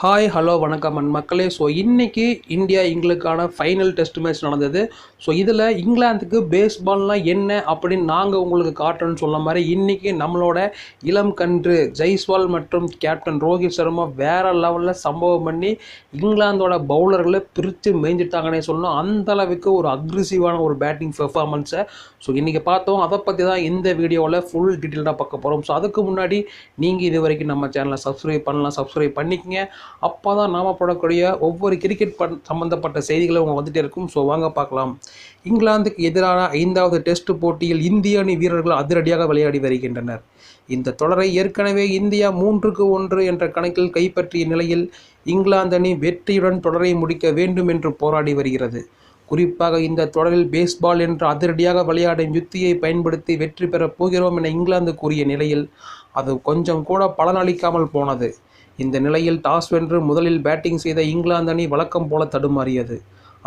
Hi hello வணக்கம் மக்களே. So இன்றைக்கி இந்தியா இங்கிலாந்துக்கான ஃபைனல் டெஸ்ட் மேட்ச் நடந்தது. ஸோ இதில் இங்கிலாந்துக்கு பேஸ்பால்னால் என்ன அப்படின்னு நாங்கள் உங்களுக்கு காட்டுறோன்னு சொன்ன மாதிரி இன்றைக்கி நம்மளோட இளம் கன்று ஜெய்ஸ்வால் மற்றும் கேப்டன் ரோஹித் சர்மா வேறு லெவலில் சம்பவம் பண்ணி இங்கிலாந்தோட பவுலர்களை பிரித்து மேய்ஞ்சிட்டாங்கன்னே சொல்லணும். அந்தளவுக்கு ஒரு அக்ரெசிவான ஒரு பேட்டிங் பெர்ஃபார்மன்ஸை ஸோ இன்றைக்கி பார்த்தோம். அதை பற்றி தான் இந்த வீடியோவில் ஃபுல் டீட்டெயிலாக பார்க்க போகிறோம். ஸோ அதுக்கு முன்னாடி நீங்கள் இது வரைக்கும் நம்ம சேனலை சப்ஸ்கிரைப் பண்ணிக்கங்க. அப்போ தான் நாம் போடக்கூடிய ஒவ்வொரு கிரிக்கெட் சம்பந்தப்பட்ட செய்திகளும் அவங்க வந்துகிட்டே இருக்கும். ஸோ வாங்க பார்க்கலாம். இங்கிலாந்துக்கு எதிரான 5வது டெஸ்ட் போட்டியில் இந்திய அணி வீரர்கள் அதிரடியாக விளையாடி வருகின்றனர். இந்த தொடரை ஏற்கனவே இந்தியா 3-1 என்ற கணக்கில் கைப்பற்றிய நிலையில் இங்கிலாந்து அணி வெற்றியுடன் தொடரை முடிக்க வேண்டும் என்று போராடி வருகிறது. குறிப்பாக இந்த தொடரில் பேஸ்பால் என்ற அதிரடியாக விளையாடும் யுத்தியை பயன்படுத்தி வெற்றி பெறப் போகிறோம் என இங்கிலாந்து கூறிய நிலையில் அது கொஞ்சம் கூட பலனளிக்காமல் போனது. இந்த நிலையில் டாஸ் வென்று முதலில் பேட்டிங் செய்த இங்கிலாந்து அணி வழக்கம் போல தடுமாறியது.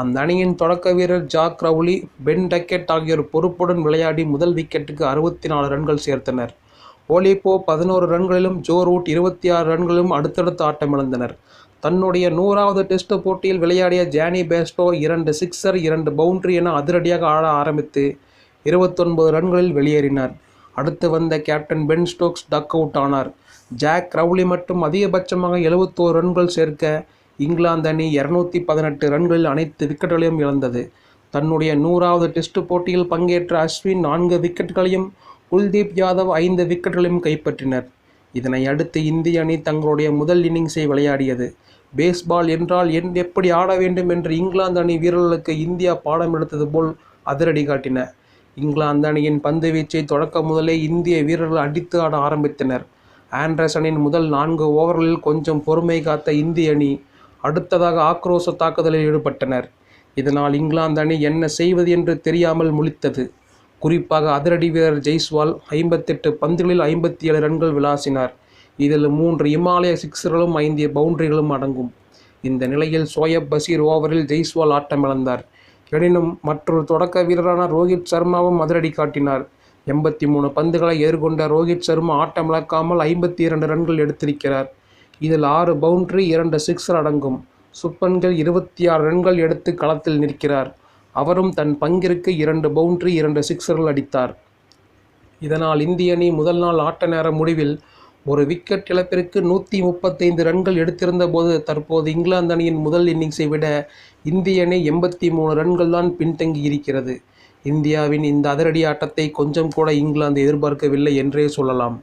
அந்த அணியின் தொடக்க வீரர் ஜாக் ரவுலி, பென் டக்கெட் ஆகியோர் பொறுப்புடன் விளையாடி முதல் விக்கெட்டுக்கு 64 ரன்கள் சேர்த்தனர். ஓலிபோ 11 ரன்களிலும் ஜோ ரூட் 26 ரன்களிலும் அடுத்தடுத்து ஆட்டமிழந்தனர். தன்னுடைய 100வது டெஸ்ட் போட்டியில் விளையாடிய ஜானி பேஸ்டோ 2 சிக்ஸர் 2 பவுண்டரி என அதிரடியாக ஆட ஆரம்பித்து 29 ரன்களில் வெளியேறினார். அடுத்து வந்த captain Ben Stokes duck out ஆனார். ஜாக் ரவுலி மட்டும் அதிகபட்சமாக 71 ரன்கள் சேர்க்க இங்கிலாந்து அணி 218 ரன்களில் அனைத்து விக்கெட்டுகளையும் இழந்தது. தன்னுடைய 100வது டெஸ்ட் போட்டியில் பங்கேற்ற அஸ்வின் 4 விக்கெட்டுகளையும் குல்தீப் யாதவ் 5 விக்கெட்டுகளையும் கைப்பற்றினர். இதனை அடுத்து இந்திய அணி தங்களுடைய முதல் இன்னிங்ஸை விளையாடியது. பேஸ்பால் என்றால் எப்படி ஆட வேண்டும் என்று இங்கிலாந்து அணி வீரர்களுக்கு இந்தியா பாடம் எடுத்தது போல் அதிரடி காட்டின. இங்கிலாந்து அணியின் பந்து வீச்சை தொடக்க முதலே இந்திய வீரர்கள் அடித்து ஆட ஆரம்பித்தனர். ஆண்டர்சனின் முதல் 4 ஓவர்களில் கொஞ்சம் பொறுமை காத்த இந்திய அணி அடுத்ததாக ஆக்ரோஷ தாக்குதலில் ஈடுபட்டனர். இதனால் இங்கிலாந்து அணி என்ன செய்வது என்று தெரியாமல் முழித்தது. குறிப்பாக அதிரடி வீரர் ஜெய்ஸ்வால் 58 பந்துகளில் 57 ரன்கள் விளாசினார். இதில் 3 இமாலய சிக்ஸர்களும் 5 பவுண்டரிகளும் அடங்கும். இந்த நிலையில் சோயப் பஷீர் ஓவரில் ஜெய்ஸ்வால் ஆட்டமிழந்தார். எனினும் மற்றொரு தொடக்க வீரரான ரோஹித் சர்மாவும் அதிரடி காட்டினார். 83 பந்துகளை எதிர்கொண்ட ரோஹித் சர்மா ஆட்டமிழக்காமல் 52 ரன்கள் எடுத்திருக்கிறார். இதில் 6 பவுண்டரி 2 சிக்ஸர் அடங்கும். சுப்பன்கில் 26 ரன்கள் எடுத்து களத்தில் நிற்கிறார். அவரும் தன் பங்கிற்கு 2 பவுண்டரி 2 சிக்ஸர்கள் அடித்தார். இதனால் இந்திய அணி முதல் நாள் ஆட்ட நேர முடிவில் ஒரு விக்கெட் இழப்பிற்கு 135 ரன்கள் எடுத்திருந்த போது தற்போது இங்கிலாந்து அணியின் முதல் இன்னிங்ஸை விட இந்திய அணி 83 ரன்கள் தான் பின்தங்கி இருக்கிறது. இந்தியாவின் இந்த அதிரடி ஆட்டத்தை கொஞ்சம் கூட இங்கிலாந்து எதிர்பார்க்கவில்லை என்றே சொல்லலாம்.